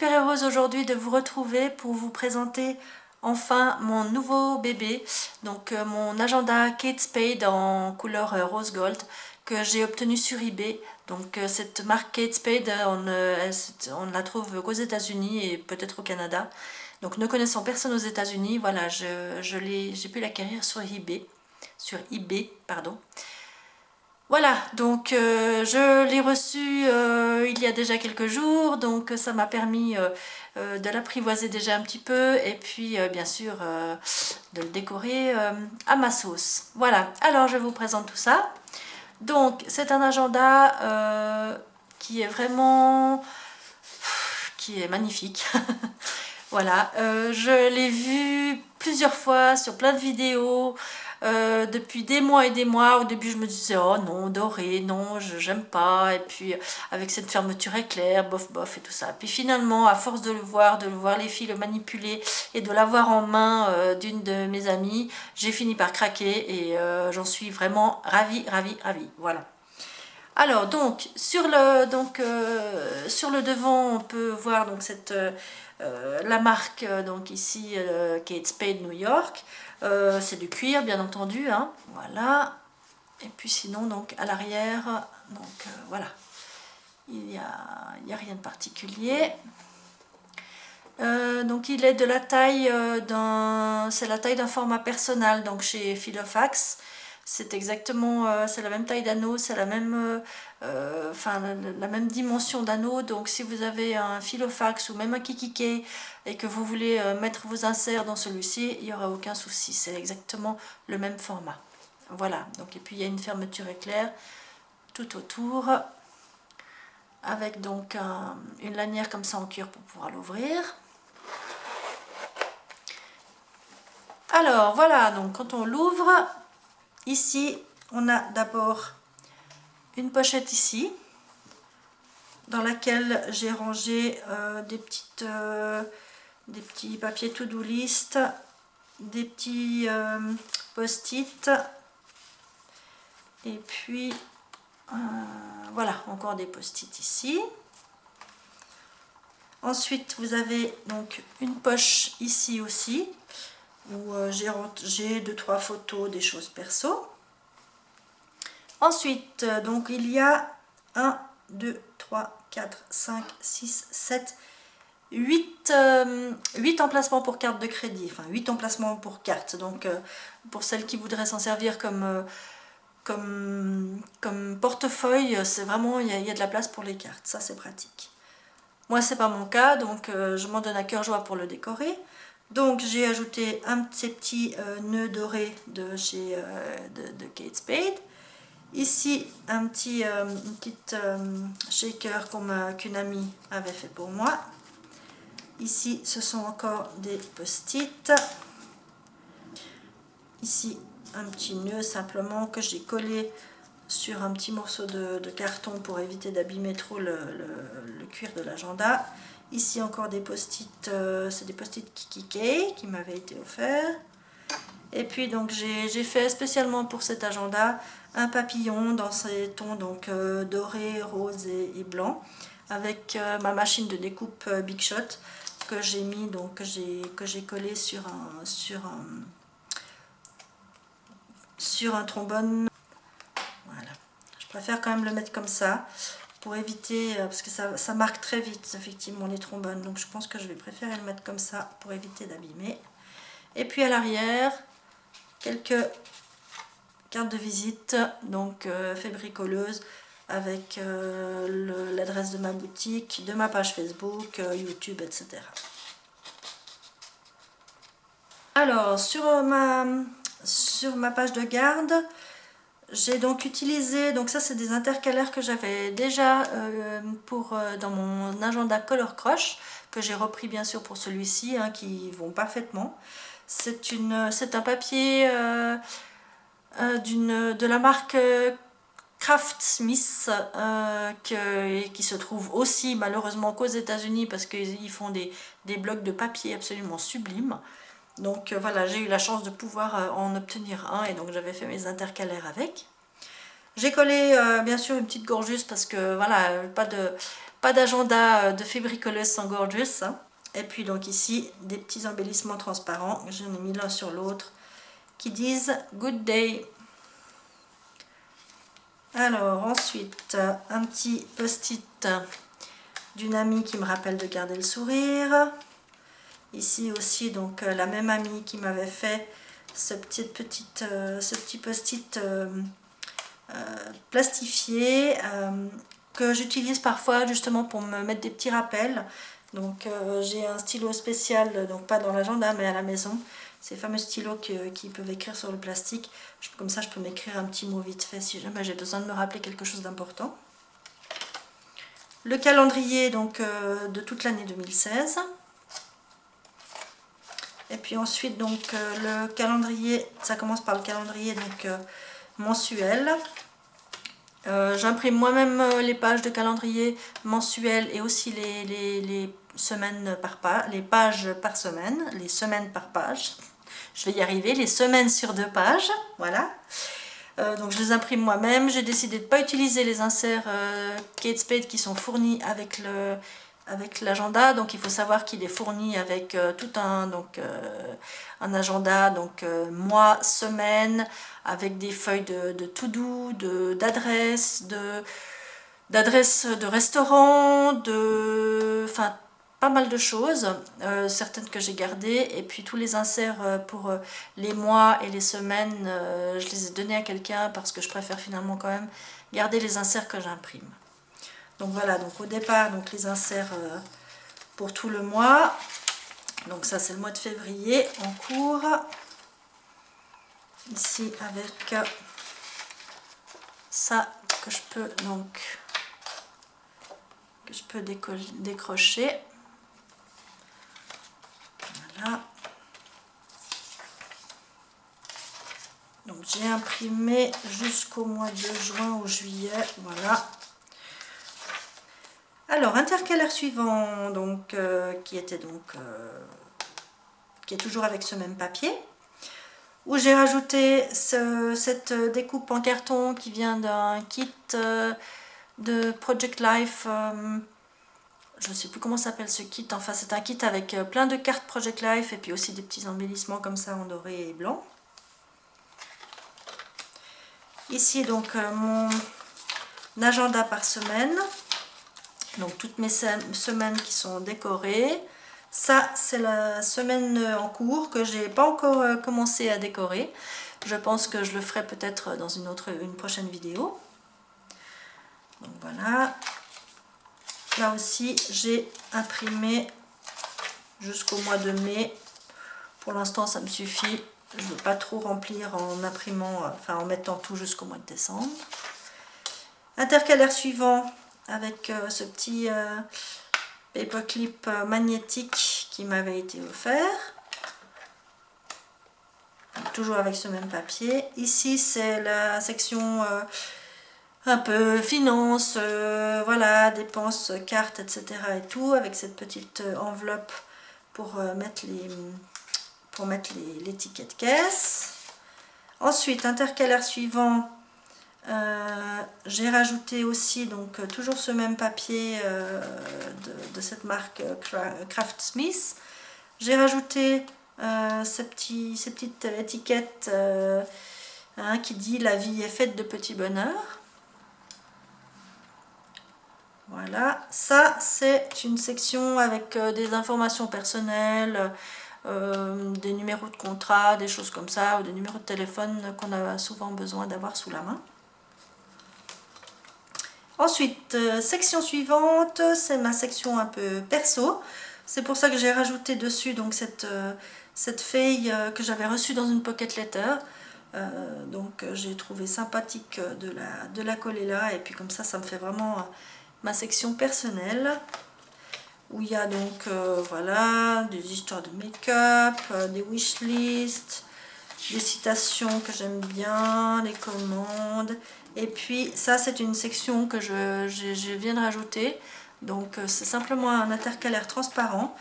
super heureuse aujourd'hui de vous retrouver pour vous présenter enfin mon nouveau bébé, donc mon agenda Kate Spade en couleur rose gold que j'ai obtenu sur eBay. Donc cette marque Kate Spade, on ne la trouve qu'aux États-Unis et peut-être au Canada. Donc ne connaissant personne aux États-Unis, voilà, j'ai pu l'acquérir sur eBay, pardon. Voilà, donc je l'ai reçu il y a déjà quelques jours, donc ça m'a permis de l'apprivoiser déjà un petit peu et puis bien sûr de le décorer à ma sauce. Voilà, alors je vous présente tout ça. Donc c'est un agenda qui est vraiment, qui est magnifique. Voilà, je l'ai vu plusieurs fois sur plein de vidéos, depuis des mois et des mois. Au début je me disais oh non, doré, non, j'aime pas, et puis avec cette fermeture éclair, bof bof et tout ça. Puis finalement, à force de le voir les filles le manipuler et de l'avoir en main d'une de mes amies, j'ai fini par craquer et j'en suis vraiment ravie, ravie, ravie, voilà. Alors donc sur le devant on peut voir donc la marque donc ici Kate Spade New York. C'est du cuir bien entendu, hein, voilà. Et puis sinon donc à l'arrière donc voilà, il y a rien de particulier. Donc il est de la taille c'est la taille d'un format personnel, donc chez Filofax. C'est exactement, c'est la même taille d'anneau, c'est la même, enfin la même dimension d'anneau. Donc si vous avez un Filofax ou même un Kikiki et que vous voulez mettre vos inserts dans celui-ci, il n'y aura aucun souci. C'est exactement le même format. Voilà. Donc et puis il y a une fermeture éclair tout autour, avec donc une lanière comme ça en cuir pour pouvoir l'ouvrir. Alors voilà, donc quand on l'ouvre, ici on a d'abord une pochette ici, dans laquelle j'ai rangé des petits papiers to-do list, des petits post-it, et puis voilà, encore des post-it ici. Ensuite vous avez donc une poche ici aussi, où j'ai 2-3 photos, des choses perso. Ensuite, donc il y a 1, 2, 3, 4, 5, 6, 7, 8 emplacements pour carte de crédit, enfin 8 emplacements pour carte. Donc pour celles qui voudraient s'en servir comme portefeuille, c'est vraiment, il y a de la place pour les cartes, ça c'est pratique. Moi c'est pas mon cas, donc je m'en donne à cœur joie pour le décorer. Donc j'ai ajouté un petit nœud doré de chez de Kate Spade. Ici une petite shaker qu'une amie avait fait pour moi. Ici ce sont encore des post-it. Ici un petit nœud simplement que j'ai collé sur un petit morceau de carton pour éviter d'abîmer trop le cuir de l'agenda. Ici encore des post-it, c'est des post-it Kikiki qui m'avaient été offerts. Et puis donc j'ai fait spécialement pour cet agenda un papillon dans ces tons donc doré, rose et blanc, avec ma machine de découpe Big Shot que j'ai mis, donc que j'ai collé sur un trombone. Voilà, je préfère quand même le mettre comme ça pour éviter, parce que ça marque très vite effectivement les trombones, donc je pense que je vais préférer le mettre comme ça pour éviter d'abîmer. Et puis à l'arrière, quelques cartes de visite, donc fait bricoleuse, avec l'adresse de ma boutique, de ma page Facebook, YouTube, etc. Alors sur ma page de garde, j'ai donc utilisé, donc ça c'est des intercalaires que j'avais déjà dans mon agenda Color Crush, que j'ai repris bien sûr pour celui-ci, hein, qui vont parfaitement. C'est un papier de la marque Craftsmith, qui se trouve aussi malheureusement qu'aux États-Unis, parce qu'ils font des blocs de papier absolument sublimes. Donc voilà, j'ai eu la chance de pouvoir en obtenir un, et donc j'avais fait mes intercalaires avec. J'ai collé bien sûr une petite gorgeuse parce que voilà, pas d'agenda de fées bricoleuses sans Gorgeous, hein. Et puis donc ici, des petits embellissements transparents, j'en ai mis l'un sur l'autre, qui disent Good Day. Alors ensuite, un petit post-it d'une amie qui me rappelle de garder le sourire. Ici aussi, donc la même amie qui m'avait fait ce petit post-it plastifié que j'utilise parfois justement pour me mettre des petits rappels. Donc j'ai un stylo spécial, donc pas dans l'agenda mais à la maison. Ces fameux stylos qui peuvent écrire sur le plastique. Comme ça je peux m'écrire un petit mot vite fait si jamais j'ai besoin de me rappeler quelque chose d'important. Le calendrier donc de toute l'année 2016. Et puis ensuite donc le calendrier, ça commence par le calendrier donc mensuel. J'imprime moi-même les pages de calendrier mensuel et aussi les semaines par page, les pages par semaine, les semaines par page. Je vais y arriver, les semaines sur 2 pages, voilà. Donc je les imprime moi-même. J'ai décidé de ne pas utiliser les inserts Kate Spade qui sont fournis avec l'agenda. Donc il faut savoir qu'il est fourni avec tout un agenda, donc mois, semaine, avec des feuilles de to-do, d'adresses, de restaurants, enfin pas mal de choses, certaines que j'ai gardées, et puis tous les inserts pour les mois et les semaines, je les ai donnés à quelqu'un parce que je préfère finalement quand même garder les inserts que j'imprime. Donc voilà, donc au départ, donc les inserts pour tout le mois. Donc ça c'est le mois de février en cours. Ici avec ça que je peux décrocher. Voilà. Donc j'ai imprimé jusqu'au mois de juin ou juillet, voilà. Alors intercalaire suivant, donc qui est toujours avec ce même papier, où j'ai rajouté cette découpe en carton qui vient d'un kit de Project Life. Je ne sais plus comment s'appelle ce kit, enfin c'est un kit avec plein de cartes Project Life et puis aussi des petits embellissements comme ça en doré et blanc. Ici donc mon agenda par semaine, donc toutes mes semaines qui sont décorées. Ça c'est la semaine en cours que j'ai pas encore commencé à décorer. Je pense que je le ferai peut-être dans une prochaine vidéo. Donc voilà. Là aussi j'ai imprimé jusqu'au mois de mai. Pour l'instant ça me suffit. Je ne veux pas trop remplir en imprimant, enfin en mettant tout jusqu'au mois de décembre. Intercalaire suivant avec ce petit paperclip magnétique qui m'avait été offert. Donc, toujours avec ce même papier. Ici c'est la section un peu finance, voilà, dépenses, cartes, etc. et tout, avec cette petite enveloppe pour mettre les tickets de caisse. Ensuite, intercalaire suivant, j'ai rajouté aussi, donc toujours ce même papier de cette marque Craftsmith. J'ai rajouté ces petites étiquettes qui dit la vie est faite de petits bonheurs. Voilà, ça c'est une section avec des informations personnelles, des numéros de contrat, des choses comme ça, ou des numéros de téléphone qu'on a souvent besoin d'avoir sous la main. Ensuite, section suivante, c'est ma section un peu perso. C'est pour ça que j'ai rajouté dessus donc cette feuille que j'avais reçue dans une pocket letter. Donc j'ai trouvé sympathique de la coller là, et puis comme ça me fait vraiment ma section personnelle, où il y a donc voilà, des histoires de make-up, des wishlists, des citations que j'aime bien, les commandes, et puis ça c'est une section que je viens de rajouter, donc c'est simplement un intercalaire transparent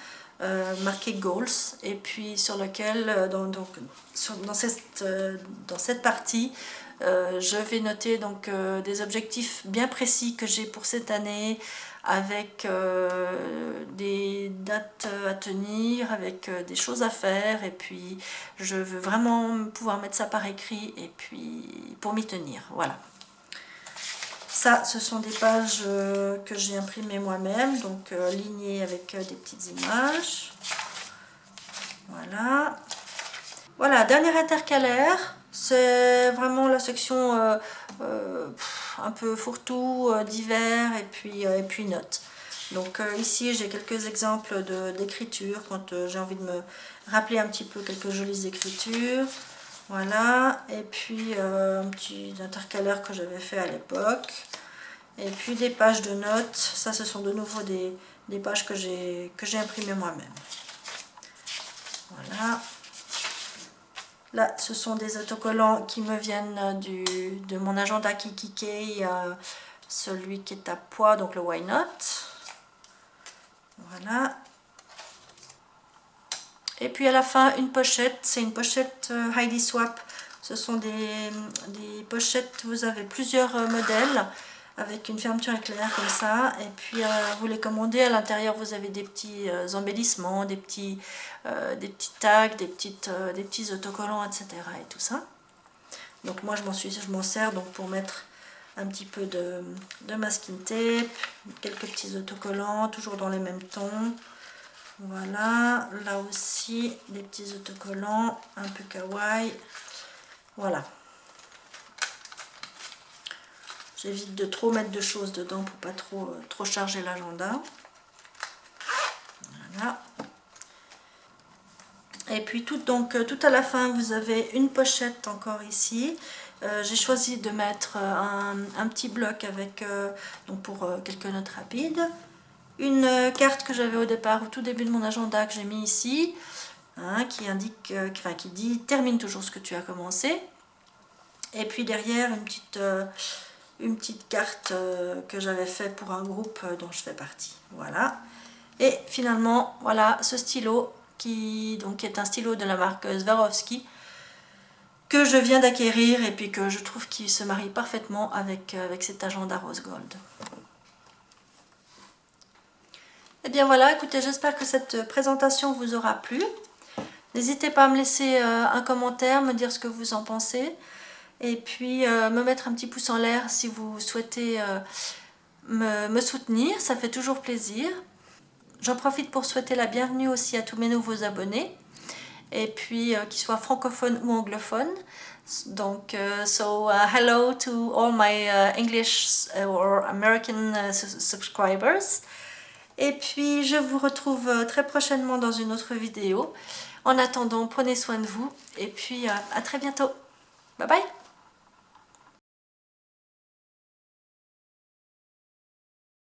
marqué Goals, et puis sur lequel dans cette partie je vais noter donc des objectifs bien précis que j'ai pour cette année, avec des dates à tenir, avec des choses à faire, et puis je veux vraiment pouvoir mettre ça par écrit et puis pour m'y tenir, voilà. Ça, ce sont des pages que j'ai imprimées moi-même, donc lignées avec des petites images. Voilà. Voilà, dernier intercalaire, c'est vraiment la section un peu fourre-tout, divers et puis notes. Donc ici j'ai quelques exemples d'écriture quand j'ai envie de me rappeler un petit peu quelques jolies écritures. Voilà, et puis un petit intercalaire que j'avais fait à l'époque. Et puis des pages de notes, ça ce sont de nouveau des pages que j'ai imprimées moi-même. Voilà. Là, ce sont des autocollants qui me viennent de mon agenda Kikikey, celui qui est à poids, donc le Why Not. Voilà. Et puis à la fin, une pochette. C'est une pochette Heidi Swapp. Ce sont des pochettes, vous avez plusieurs modèles avec une fermeture éclair comme ça. Et puis vous les commandez. À l'intérieur, vous avez des petits embellissements, des petits tags, des petits autocollants, etc. et tout ça. Donc moi, je m'en sers donc pour mettre un petit peu de masking tape, quelques petits autocollants, toujours dans les mêmes tons. Voilà, là aussi des petits autocollants, un peu kawaii. Voilà. J'évite de trop mettre de choses dedans pour pas trop charger l'agenda. Voilà. Et puis tout à la fin, vous avez une pochette encore ici. J'ai choisi de mettre un petit bloc avec donc pour quelques notes rapides. Une carte que j'avais au départ, au tout début de mon agenda, que j'ai mis ici, hein, qui indique, qui dit « Termine toujours ce que tu as commencé ». Et puis derrière, une petite carte que j'avais fait pour un groupe dont je fais partie. Voilà. Et finalement, voilà ce stylo, qui est un stylo de la marque Swarovski, que je viens d'acquérir et puis que je trouve qu'il se marie parfaitement avec cet agenda rose gold. Et bien voilà, écoutez, j'espère que cette présentation vous aura plu. N'hésitez pas à me laisser un commentaire, me dire ce que vous en pensez. Et puis me mettre un petit pouce en l'air si vous souhaitez me soutenir, ça fait toujours plaisir. J'en profite pour souhaiter la bienvenue aussi à tous mes nouveaux abonnés. Et puis qu'ils soient francophones ou anglophones. Donc, hello to all my English or American subscribers. Et puis je vous retrouve très prochainement dans une autre vidéo. En attendant, prenez soin de vous et puis à très bientôt. Bye bye.